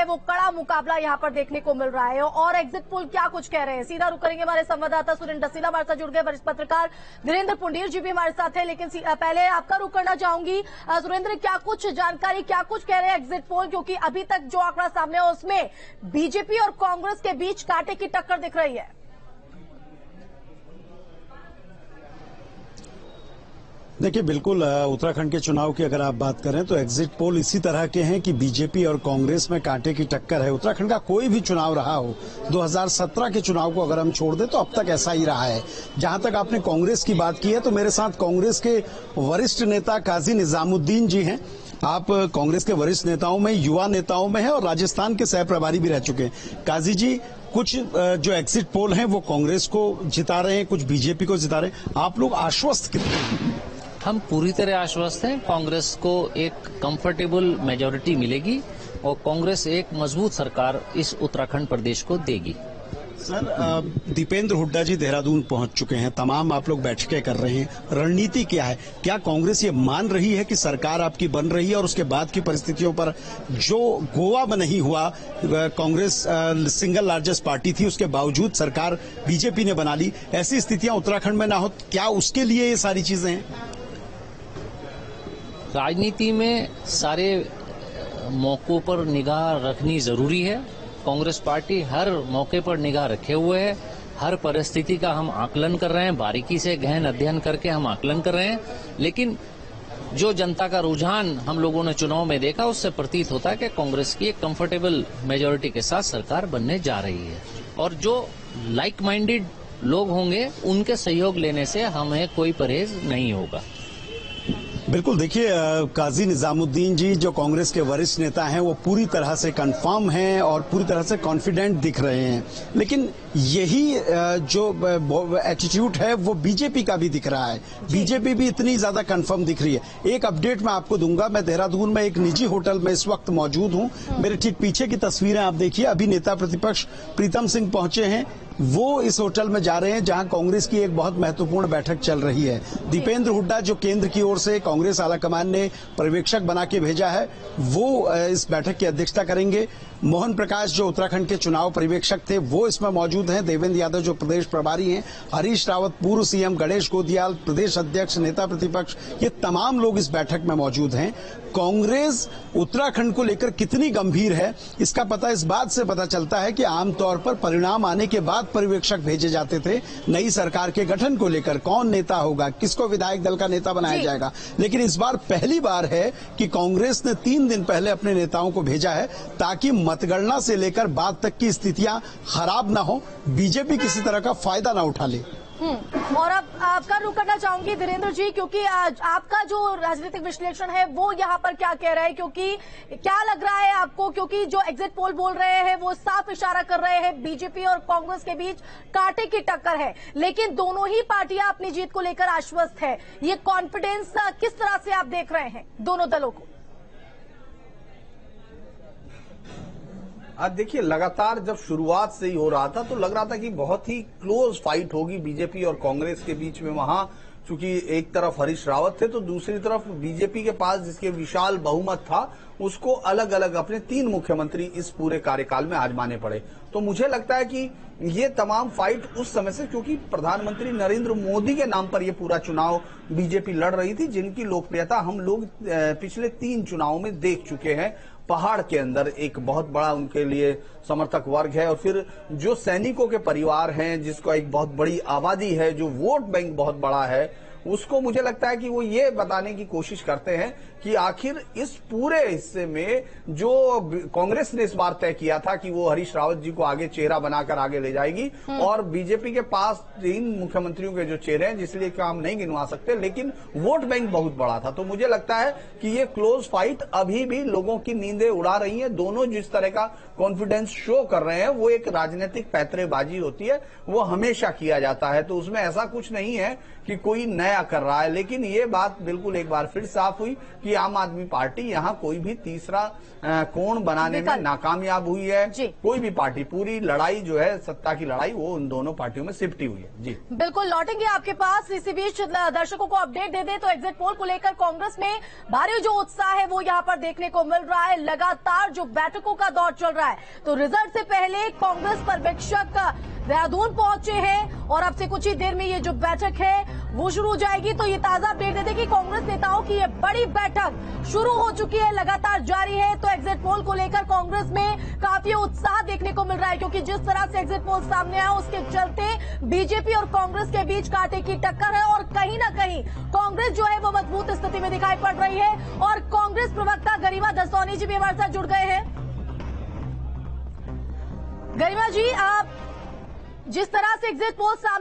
वो कड़ा मुकाबला यहाँ पर देखने को मिल रहा है। और एग्जिट पोल क्या कुछ कह रहे हैं, सीधा रुक करेंगे हमारे संवाददाता सुरेंद्र डसीला हमारे साथ जुड़ गए, वरिष्ठ पत्रकार धीरेन्द्र पुंडीर जी भी हमारे साथ है। लेकिन पहले आपका रुख करना चाहूंगी सुरेंद्र, क्या कुछ जानकारी, क्या कुछ कह रहे हैं एग्जिट पोल, क्योंकि अभी तक जो आंकड़ा सामने है उसमें बीजेपी और कांग्रेस के बीच कांटे की टक्कर दिख रही है। देखिए, बिल्कुल उत्तराखंड के चुनाव की अगर आप बात करें तो एग्जिट पोल इसी तरह के हैं कि बीजेपी और कांग्रेस में कांटे की टक्कर है। उत्तराखंड का कोई भी चुनाव रहा हो, 2017 के चुनाव को अगर हम छोड़ दें तो अब तक ऐसा ही रहा है। जहां तक आपने कांग्रेस की बात की है तो मेरे साथ कांग्रेस के वरिष्ठ नेता काजी निजामुद्दीन जी हैं। आप कांग्रेस के वरिष्ठ नेताओं में, युवा नेताओं में हैं और राजस्थान के सह प्रभारी भी रह चुके हैं। काजी जी, कुछ जो एग्जिट पोल हैं वो कांग्रेस को जिता रहे हैं, कुछ बीजेपी को जिता रहे हैं, आप लोग आश्वस्त कितने हैं? हम पूरी तरह आश्वस्त हैं। कांग्रेस को एक कंफर्टेबल मेजॉरिटी मिलेगी और कांग्रेस एक मजबूत सरकार इस उत्तराखंड प्रदेश को देगी। सर, दीपेंद्र हुड्डा जी देहरादून पहुंच चुके हैं, तमाम आप लोग बैठकें कर रहे हैं, रणनीति क्या है? क्या कांग्रेस ये मान रही है कि सरकार आपकी बन रही है और उसके बाद की परिस्थितियों पर, जो गोवा में नहीं हुआ, कांग्रेस सिंगल लार्जेस्ट पार्टी थी, उसके बावजूद सरकार बीजेपी ने बना ली, ऐसी स्थितियां उत्तराखंड में ना हो, क्या उसके लिए ये सारी चीजें हैं? राजनीति में सारे मौकों पर निगाह रखनी जरूरी है। कांग्रेस पार्टी हर मौके पर निगाह रखे हुए है, हर परिस्थिति का हम आकलन कर रहे हैं, बारीकी से गहन अध्ययन करके हम आकलन कर रहे हैं। लेकिन जो जनता का रुझान हम लोगों ने चुनाव में देखा, उससे प्रतीत होता है कि कांग्रेस की एक कंफर्टेबल मेजॉरिटी के साथ सरकार बनने जा रही है और जो लाइक माइंडेड लोग होंगे उनके सहयोग लेने से हमें कोई परहेज नहीं होगा। बिल्कुल, देखिए काजी निजामुद्दीन जी जो कांग्रेस के वरिष्ठ नेता हैं वो पूरी तरह से कंफर्म हैं और पूरी तरह से कॉन्फिडेंट दिख रहे हैं, लेकिन यही जो एटीट्यूड है वो बीजेपी का भी दिख रहा है। बीजेपी भी इतनी ज्यादा कंफर्म दिख रही है। एक अपडेट मैं आपको दूंगा, मैं देहरादून में एक निजी होटल में इस वक्त मौजूद हूं। मेरे ठीक पीछे की तस्वीरें आप देखिए, अभी नेता प्रतिपक्ष प्रीतम सिंह पहुंचे हैं, वो इस होटल में जा रहे हैं जहां कांग्रेस की एक बहुत महत्वपूर्ण बैठक चल रही है। दीपेंद्र हुड्डा जो केंद्र की ओर से कांग्रेस आलाकमान ने पर्यवेक्षक बना के भेजा है, वो इस बैठक की अध्यक्षता करेंगे। मोहन प्रकाश जो उत्तराखंड के चुनाव पर्यवेक्षक थे वो इसमें मौजूद हैं। देवेंद्र यादव जो प्रदेश प्रभारी हैं, हरीश रावत पूर्व सीएम, गणेश गोदियाल प्रदेश अध्यक्ष, नेता प्रतिपक्ष, ये तमाम लोग इस बैठक में मौजूद हैं। कांग्रेस उत्तराखंड को लेकर कितनी गंभीर है इसका पता इस बात से पता चलता है कि आमतौर पर परिणाम आने के बाद पर्यवेक्षक भेजे जाते थे नई सरकार के गठन को लेकर, कौन नेता होगा, किसको विधायक दल का नेता बनाया जाएगा। लेकिन इस बार पहली बार है कि कांग्रेस ने 3 दिन पहले अपने नेताओं को भेजा है ताकि मतगणना से लेकर बाद तक की स्थितियां खराब ना हो, बीजेपी किसी तरह का फायदा ना उठा ले। और अब आपका रुख करना चाहूंगी धीरेन्द्र जी, क्योंकि आज आपका जो राजनीतिक विश्लेषण है वो यहाँ पर क्या कह रहा है, क्योंकि क्या लग रहा है आपको, क्योंकि जो एग्जिट पोल बोल रहे हैं वो साफ इशारा कर रहे हैं बीजेपी और कांग्रेस के बीच कांटे की टक्कर है, लेकिन दोनों ही पार्टियां अपनी जीत को लेकर आश्वस्त है। ये कॉन्फिडेंस किस तरह से आप देख रहे हैं दोनों दलों को? आज देखिए, लगातार जब शुरुआत से ही हो रहा था तो लग रहा था कि बहुत ही क्लोज फाइट होगी बीजेपी और कांग्रेस के बीच में। वहां चूंकि एक तरफ हरीश रावत थे तो दूसरी तरफ बीजेपी के पास जिसके विशाल बहुमत था उसको अलग अलग अपने 3 मुख्यमंत्री इस पूरे कार्यकाल में आजमाने पड़े। तो मुझे लगता है कि ये तमाम फाइट उस समय से, क्योंकि प्रधानमंत्री नरेंद्र मोदी के नाम पर ये पूरा चुनाव बीजेपी लड़ रही थी, जिनकी लोकप्रियता हम लोग पिछले 3 चुनावों में देख चुके हैं। पहाड़ के अंदर एक बहुत बड़ा उनके लिए समर्थक वर्ग है और फिर जो सैनिकों के परिवार हैं, जिसका एक बहुत बड़ी आबादी है, जो वोट बैंक बहुत बड़ा है, उसको मुझे लगता है कि वो ये बताने की कोशिश करते हैं कि आखिर इस पूरे हिस्से में जो कांग्रेस ने इस बार तय किया था कि वो हरीश रावत जी को आगे चेहरा बनाकर आगे ले जाएगी और बीजेपी के पास 3 मुख्यमंत्रियों के जो चेहरे हैं जिसलिए काम नहीं गिनवा सकते, लेकिन वोट बैंक बहुत बड़ा था। तो मुझे लगता है कि ये क्लोज फाइट अभी भी लोगों की नींदें उड़ा रही है। दोनों जिस तरह का कॉन्फिडेंस शो कर रहे हैं वो एक राजनीतिक पैतरेबाजी होती है, वो हमेशा किया जाता है। तो उसमें ऐसा कुछ नहीं है कि कोई नया नया कर रहा है। लेकिन ये बात बिल्कुल एक बार फिर साफ हुई कि आम आदमी पार्टी यहाँ कोई भी तीसरा कोण बनाने में नाकामयाब हुई है। कोई भी पार्टी, पूरी लड़ाई जो है सत्ता की लड़ाई, वो उन दोनों पार्टियों में सिमटी हुई है। जी बिल्कुल, लौटेंगे आपके पास। इसी बीच दर्शकों को अपडेट दे दें तो एग्जिट पोल को लेकर कांग्रेस में भारी जो उत्साह है वो यहाँ पर देखने को मिल रहा है। लगातार जो बैठकों का दौर चल रहा है, तो रिजल्ट से पहले कांग्रेस पर्यवेक्षक देहरादून पहुंचे हैं और अब से कुछ ही देर में ये जो बैठक है वो शुरू हो जाएगी। तो ये ताजा अपडेट देते कि कांग्रेस नेताओं की ये बड़ी बैठक शुरू हो चुकी है, लगातार जारी है। तो एग्जिट पोल को लेकर कांग्रेस में काफी उत्साह देखने को मिल रहा है, क्योंकि जिस तरह से एग्जिट पोल सामने आया उसके चलते बीजेपी और कांग्रेस के बीच कांटे की टक्कर है और कहीं ना कहीं कांग्रेस जो है वो मजबूत स्थिति में दिखाई पड़ रही है। और कांग्रेस प्रवक्ता गरिमा दसौनी जी भी हमारे साथ जुड़ गए हैं। गरिमा जी, आप जिस तरह से एग्जिट पोल सामने